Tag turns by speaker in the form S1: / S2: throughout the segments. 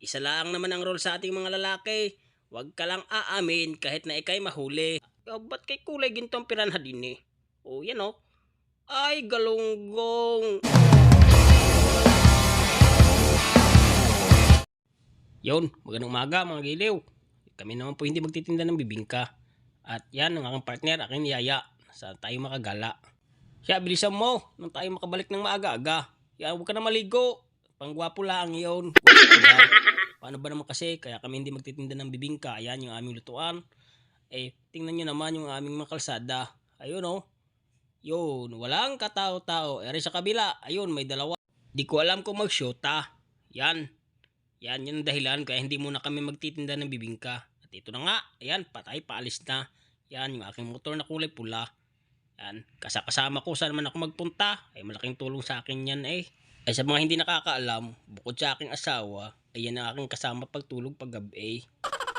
S1: Isa lang naman ang role sa ating mga lalaki. Huwag ka lang aamin kahit na ikay mahuli. Ba't kay kulay gintong piranha din eh? O yan o. Ay, galunggong. Yon, magandang umaga mga giliw. Kami naman po hindi magtitinda ng bibingka. At yan, ang aking partner, aking niyaya. Saan tayo makagala? Siya, bilisan mo. Nung tayo makabalik ng maaga-aga. Yan, huwag ka na maligo. Panggwapo lang yun. Paano ba naman kasi? Kaya kami hindi magtitinda ng bibingka. Ayan, yung aming lutuan. Tingnan nyo naman yung aming mga kalsada. Ayun oh. Yun, walang katao-tao. Sa kabila, ayun, may dalawa. Di ko alam kung mag-shoota. Yan. Yan, yung dahilan kaya hindi muna kami magtitinda ng bibingka. At ito na nga, ayan, patay, paalis na. Yan, yung aking motor na kulay pula. Yan, kasama ko, saan man ako magpunta. Ay, malaking tulong sa akin yan eh. Ay, sa mga hindi nakakaalam, bukod sa aking asawa, ay yan ang aking kasama pagtulog paggabi.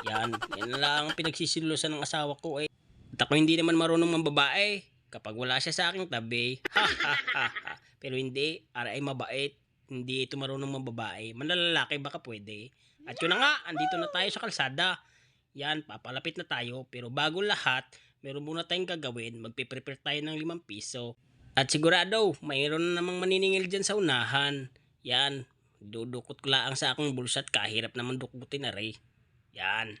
S1: Yan na lang ang pinagsisilusan ng asawa ko eh. At ako hindi naman marunong mambabae. Kapag wala siya sa aking tabi, ha ha ha ha. Pero hindi, ay mabait. Hindi ito marunong mambabae. Manlalaki baka pwede. At yun na nga, andito na tayo sa kalsada. Yan, papalapit na tayo. Pero bago lahat, meron muna tayong gagawin. Magpiprepare tayo ng 5 piso. At sigurado, mayroon na namang maniningil dyan sa unahan. Yan, dudukot ko lang sa akong bulsa at kahirap naman dukutin na rin. Yan.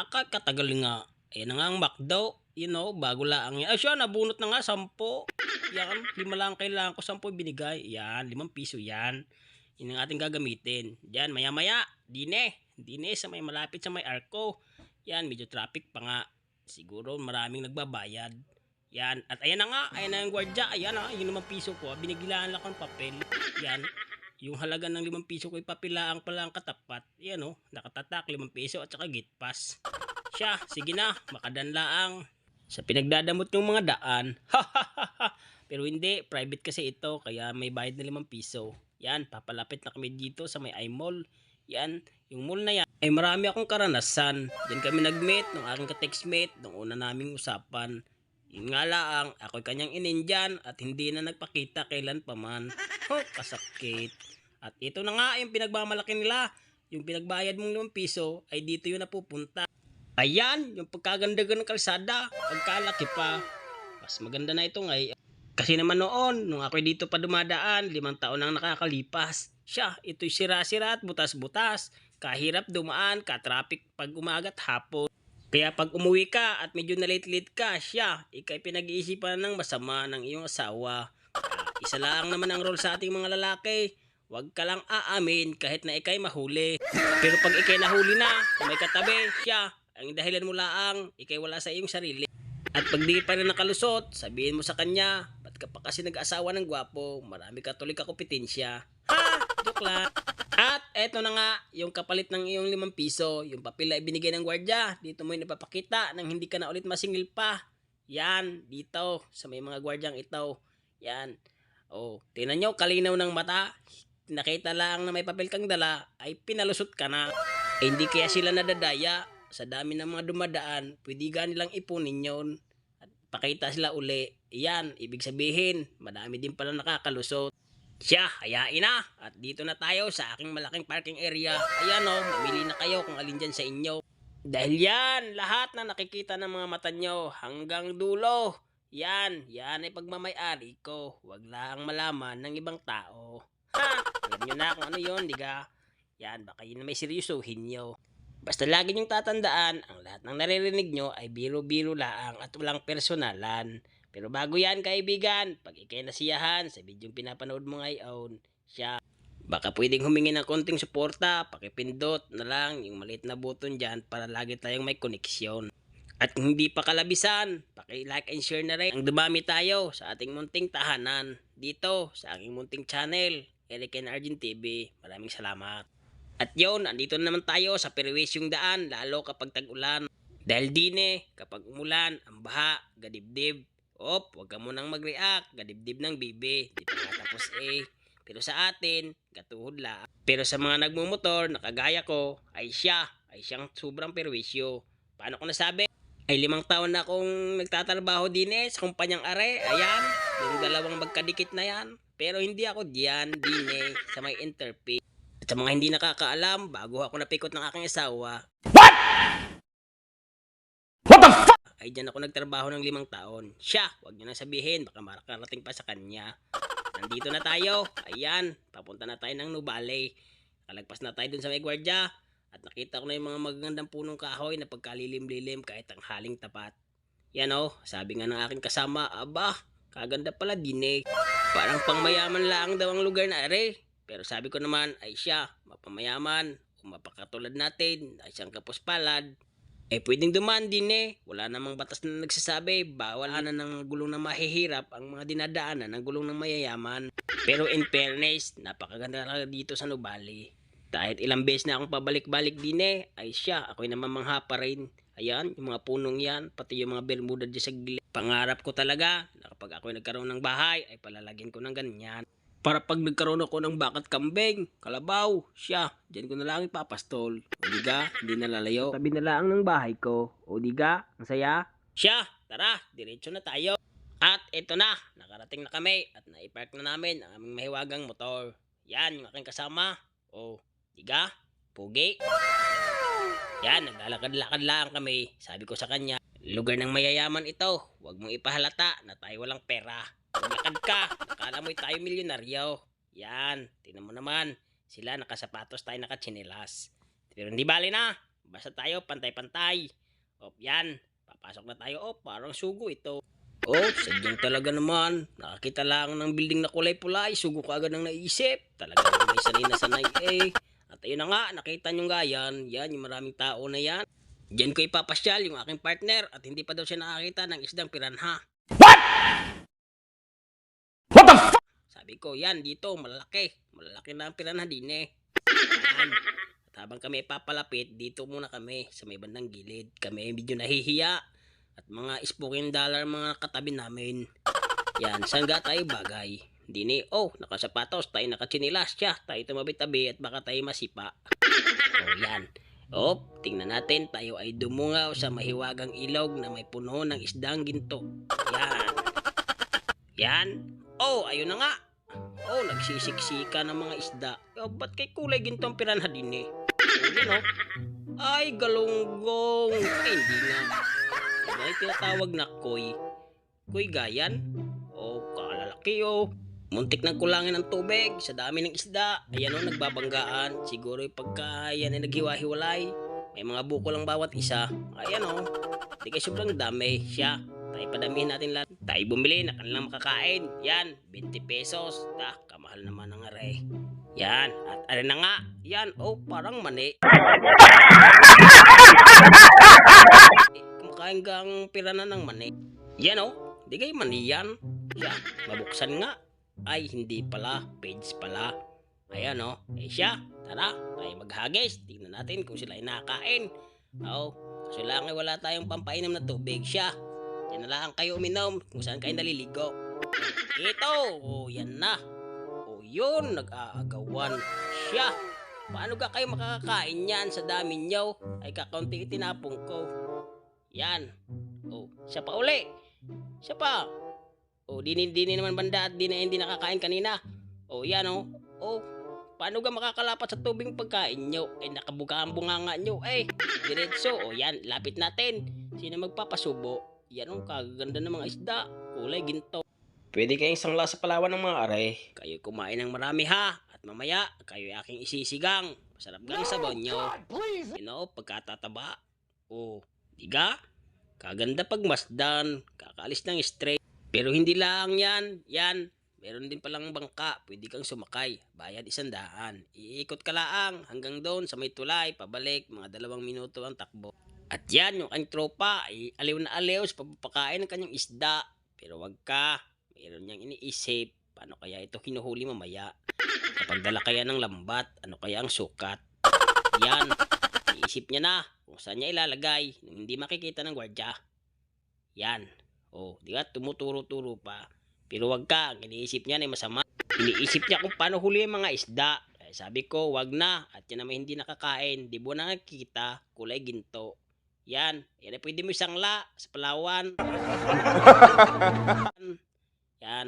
S1: Katagal nga. Ayan na nga ang McDo. You know, bago lang yan. Ay siya, nabunot na nga, 10. Yan, 5 lang kailangan ko, 10 binigay. Yan, 5 piso yan. Yun ang ating gagamitin. Yan, maya-maya. Dine sa may malapit sa may arko. Yan, medyo traffic pa nga. Siguro maraming nagbabayad. Yan, at ayan na nga, ayan na yung gwardya. Ayan na, yung 5 piso ko. Binigilaan lang akong papel. Yan, yung halaga ng 5 piso ko, ipapilaan pala ang katapat. Yan o, nakatatak, 5 piso at saka gate pass. Siya, sige na, makadanlaang. Sa pinagdadamot ng mga daan. Pero hindi, private kasi ito, kaya may bayad na 5 piso. Yan, papalapit na kami dito sa may iMall. Yan, yung mall na yan. Ay marami akong karanasan. Diyan kami nag-meet ng aking ka-textmate nung una naming usapan. Yun nga lang, ako'y kanyang inindyan at hindi na nagpakita kailan pa man. Kasakit. At ito na nga yung pinagmamalaki nila. Yung pinagbayad mong 5 piso ay dito yun napupunta. Ayan, yung pagkaganda ng kalsada, pagkalaki pa. Mas maganda na ito ngay. Kasi naman noon, nung ako'y dito pa dumadaan, 5 taon nang nakakalipas. Siya, ito'y sira-sira at butas-butas. Kahirap dumaan, ka-traffic pag umagat hapon. Kaya pag umuwi ka at medyo na-late-late ka, siya, ikay pinag-iisipan ng masama ng iyong asawa. Isa lang naman ang role sa ating mga lalaki. Huwag ka lang aamin kahit na ikay mahuli. Pero pag ikay nahuli na, kung may katabi, siya, ang dahilan mo laang, ikay wala sa iyong sarili. At pag di pa rin nakalusot, sabihin mo sa kanya, ba't ka pa kasi nag-asawa ng gwapo, marami ka tuloy kakumpetensya. Ha! Joke lang. At eto na nga, yung kapalit ng iyong 5 piso, yung papel na ibinigay ng gwardya, dito mo yung napapakita nang hindi ka na ulit masingil pa. Yan, dito, sa may mga gwardyang ito. Yan. Oh, tingnan nyo, kalinaw ng mata. Nakita lang na may papel kang dala, ay pinalusot ka na. Hindi kaya sila nadadaya. Sa dami ng mga dumadaan, pwede ka nilang ipunin yun. At pakita sila uli. Yan, ibig sabihin, madami din pala nakakalusot. Siya, hayain na. At dito na tayo sa aking malaking parking area. Ayan o, mamili na kayo kung alin dyan sa inyo. Dahil yan, lahat na nakikita ng mga mata nyo hanggang dulo. Yan ay pagmamayari ko. Huwag lang malaman ng ibang tao. Ha, alam nyo na kung ano yun, diga? Yan, baka yun na may seryosohin nyo. Basta lagi niyong tatandaan, ang lahat ng naririnig nyo ay biro-biro lang at walang personalan. Pero bago yan kaibigan, pag ikay nasiyahan sa bidyong pinapanood mo ngayon, siya, baka pwedeng humingi ng konting suporta, pakipindot na lang yung maliit na button dyan para lagi tayong may koneksyon. At kung hindi pa kalabisan, paki-like and share na rin ang dumami tayo sa ating munting tahanan dito sa aking munting channel, Eric and Argent TV. Maraming salamat. At yun, andito na naman tayo sa perwisyong daan, lalo kapag tag-ulan. Dahil dine, kapag umulan, ang baha, gadibdib. Huwag ka munang mag-react, gadibdib ng bibi. Di pa nga tapos eh. Pero sa atin, gatuhod lang. Pero sa mga nagmumotor, nakagaya ko, ay siyang sobrang perwisyo. Paano ko nasabi? Ay 5 taon na akong nagtatrabaho din sa kumpanyang are. Ayan, yung dalawang magkadikit na yan. Pero hindi ako diyan, sa may interface. At sa mga hindi nakakaalam, bago ako napikot ng aking asawa, ay dyan ako nagtrabaho ng 5 taon. Siya, wag niyo na sabihin, baka makarating pa sa kanya. Nandito na tayo. Ayan, papunta na tayo ng Nubale. Kalagpas na tayo dun sa may gwardya. At nakita ko na yung mga magagandang punong kahoy na pagkalilim-lilim kahit ang haling tapat. Yan o, sabi nga ng aking kasama, aba, kaganda pala din eh. Parang pangmayaman lang daw ang lugar na are. Pero sabi ko naman, ay siya, mapamayaman, o mapakatulad natin, ay siyang kapuspalad. Eh pwedeng dumaan din eh. Wala namang batas na nagsasabi bawal na ng gulong ng mahihirap ang mga dinadaanan ng gulong ng mayayaman. Pero in fairness, napakaganda talaga dito sa Nubali. Kahit ilang beses na akong pabalik-balik din eh, ay siya, ako'y namamangha pa rin. Ayan, yung mga punong yan, pati yung mga bermuda dyan sa gilid. Pangarap ko talaga na kapag ako'y nagkaroon ng bahay, ay palalagyan ko ng ganyan. Para pag nagkaroon ako ng bakat kambing, kalabaw, siya, dyan ko na lang ipapastol. O diga, hindi nalalayo. Tabi na lang ng bahay ko. O diga, ang saya. Siya, tara, diretso na tayo. At eto na, nakarating na kami at naipark na namin ang aming mahiwagang motor. Yan, yung aking kasama. O, diga, pugi. Yan, naglalakad-lakad lang kami. Sabi ko sa kanya, lugar ng mayayaman ito. Huwag mong ipahalata na tayo walang pera. Maglakad ka, akala mo'y tayo milyonaryo. Yan, tingnan mo naman. Sila nakasapatos, tayo nakatsinelas. Pero hindi bali na, basta tayo pantay-pantay. O, yan, papasok na tayo. O, parang sugo ito. O, sadyang talaga naman. Nakakita lang ng building na kulay-pulay, sugo ka agad ng naisip. Talaga may sanay na sanay eh. At ayun na nga, nakita nyo nga yan. Yan, yung maraming tao na yan. Diyan ko ipapasyal yung aking partner at hindi pa daw siya nakakita ng isdang piranha. Sabi ko, yan, dito, malalaki. Malalaki na ang piranha din eh. Yan. At habang kami papalapit, dito muna kami sa may bandang gilid. Kami medyo nahihiya. At mga $10 mga katabi namin. Yan, sangga tayo bagay. Hindi ni, oh, nakasapatos, tayo nakatsinilas siya. Tayo tumabi-tabi at baka tayo masipa. O, yan. O, tingnan natin, tayo ay dumungaw sa mahiwagang ilog na may puno ng isdang ginto. Yan. Yan. Oh, ayun na nga. Oh, nagsisiksika ng mga isda. Oh, ba't kay kulay ginto ang piranha din eh? Oh, yun oh. Ay, galunggong. Ay, hindi nga. Diba yung tinatawag na koy? Koy gayan? Oh, kalalaki oh. Muntik nang kulangin ng tubig sa dami ng isda. Ayan o, nagbabanggaan. Siguro yung pagka yan ay naghiwa-hiwalay. May mga buko lang bawat isa. Ayan o. Di kayo sobrang dami. Siya, tayo padamihin natin lahat. Tayo bumili na kanilang makakain. Yan, 20 pesos. Kamahal naman ang are. Yan, at are na nga. Yan, oh, parang mani. Kumakain kang pirana ng mani. Yan o, di kayo mani yan. Siya, mabuksan nga. Ay, hindi pala. Page pala. Ayan o. Eh siya, tara, tayo maghagis. Tingnan natin kung sila ay nakakain. Oo, kasi lang ay wala tayong pampainom na tubig. Siya, yan na lang kayo uminom kung saan kayo naliligo. Ito, o yan na. O yun, nag-aagawan. Siya, paano ka kayo makakakain yan sa dami nyo? Ay kakaunti itinapong ko. Yan. O, siya pa uli. Siya pa. O, di naman banda at di nakakain kanina. O, yan o. O, paano ka makakalapat sa tubing pagkain nyo? Eh, nakabuka ang bunganga nyo. Eh, diretso. O, yan, lapit natin. Sino magpapasubo? Yan o, kagaganda ng mga isda. Kulay ginto. Pwede kayong sangla sa Palawan ng mga are. Kayo kumain ng marami ha. At mamaya, kayo aking isisigang. Masarap lang sa nyo. You know, pagkatataba. O, diga? Kaganda pagmasdan. Kakaalis ng straight. Pero hindi lang yan. Yan. Meron din palang bangka. Pwede kang sumakay. Bayad 100. Iikot ka lang hanggang doon sa may tulay. Pabalik. Mga 2 minuto ang takbo. At yan, yung kanyang tropa ay aliw na aliw sa pagpapakain ng kanyang isda. Pero wag ka. Meron niyang iniisip. Paano kaya ito hinuhuli mamaya? Kapag dala kaya ng lambat, ano kaya ang sukat? Yan. Iisip niya na kung saan niya ilalagay nung hindi makikita ng gwardya. Yan. Oh, di ba? Tumuturo-turo pa. Pero wag ka, ang iniisip niya ay masama. Iniisip niya kung paano huli ang mga isda. Eh, sabi ko, wag na. At yan naman hindi nakakain. Di mo na nakikita, kulay ginto. Yan. Yan ay pwede mo isangla sa Palawan. Yan.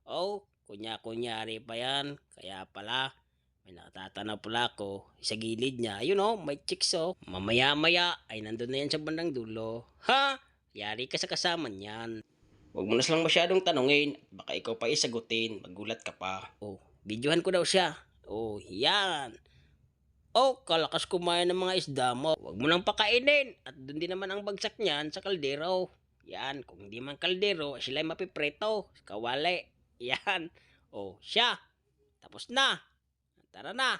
S1: Oh, kunya-kunyari pa yan. Kaya pala, May nakatatanaw pala ako sa gilid niya. Ayun oh, may chicks oh. Mamaya-maya ay nandun na yan sa bandang dulo. Ha? Yari ka sa kasama niyan. Huwag mo na silang masyadong tanungin. Baka ikaw pa isagutin. Magulat ka pa. Oh, videohan ko daw siya. Oh, yan. Oh, kalakas kumain ng mga isda mo. Huwag mo nang pakainin. At doon din naman ang bagsak niyan sa kaldero. Yan, kung hindi man kaldero, sila ay mapipreto. Kawali. Yan. Oh, siya. Tapos na. Tara na.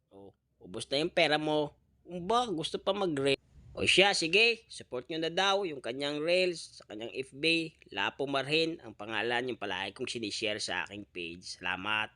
S1: Oh, ubos na yung pera mo. Ba, gusto pa mag-rail. O siya, sige, support nyo na daw yung kanyang reels sa kanyang FB. Lapo Marhin, ang pangalan yung palagi kong sinishare sa aking page. Salamat.